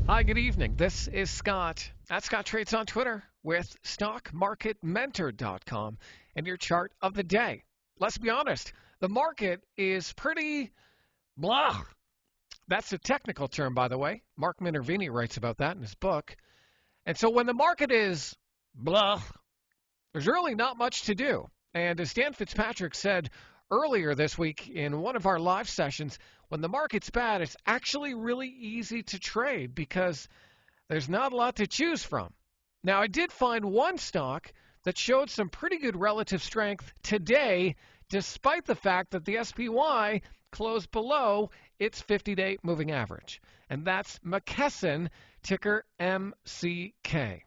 Hi, good evening. This is Scott at Scott Trades on Twitter with StockMarketMentor.com and your chart of the day. Let's be honest, the market is pretty blah. That's a technical term, by the way. Mark Minervini writes about that in his book. And so when the market is blah, there's really not much to do. And as Dan Fitzpatrick said earlier this week in one of our live sessions, when the market's bad, it's actually really easy to trade because there's not a lot to choose from. Now, I did find one stock that showed some pretty good relative strength today, despite the fact that the SPY closed below its 50-day moving average. And that's McKesson, ticker MCK.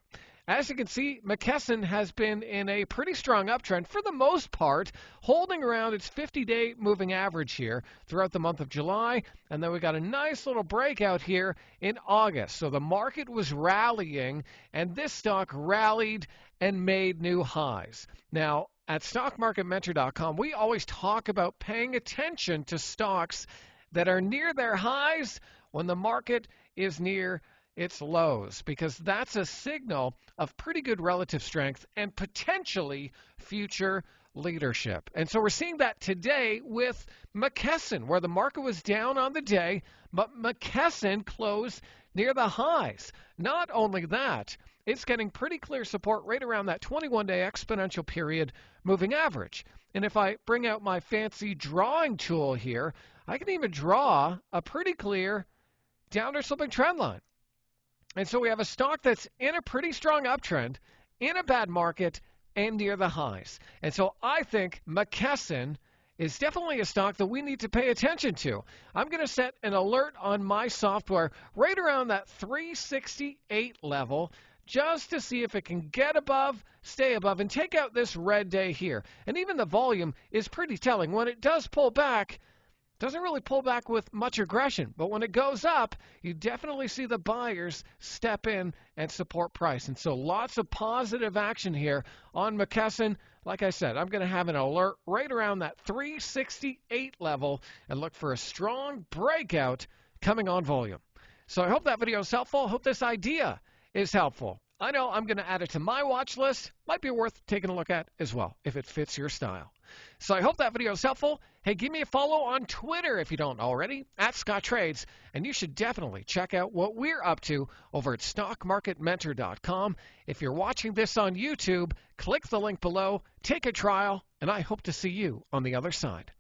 As you can see, McKesson has been in a pretty strong uptrend for the most part, holding around its 50-day moving average here throughout the month of July. And then we got a nice little breakout here in August. So the market was rallying, and this stock rallied and made new highs. Now, at StockMarketMentor.com, we always talk about paying attention to stocks that are near their highs when the market is near its lows, because that's a signal of pretty good relative strength and potentially future leadership. And so we're seeing that today with McKesson, where the market was down on the day, but McKesson closed near the highs. Not only that, it's getting pretty clear support right around that 21-day exponential period moving average. And if I bring out my fancy drawing tool here, I can even draw a pretty clear downward sloping trend line. And so we have a stock that's in a pretty strong uptrend, in a bad market, and near the highs. And so I think McKesson is definitely a stock that we need to pay attention to. I'm going to set an alert on my software right around that 368 level just to see if it can get above, stay above, and take out this red day here. And even the volume is pretty telling. When it does pull back, doesn't really pull back with much aggression, but when it goes up, you definitely see the buyers step in and support price. And so lots of positive action here on McKesson. Like I said, I'm going to have an alert right around that 368 level and look for a strong breakout coming on volume. So I hope that video is helpful. I hope this idea is helpful. I know I'm going to add it to my watch list. Might be worth taking a look at as well if it fits your style. So I hope that video is helpful. Hey, give me a follow on Twitter if you don't already, at Scott Trades. And you should definitely check out what we're up to over at StockMarketMentor.com. If you're watching this on YouTube, click the link below, take a trial, and I hope to see you on the other side.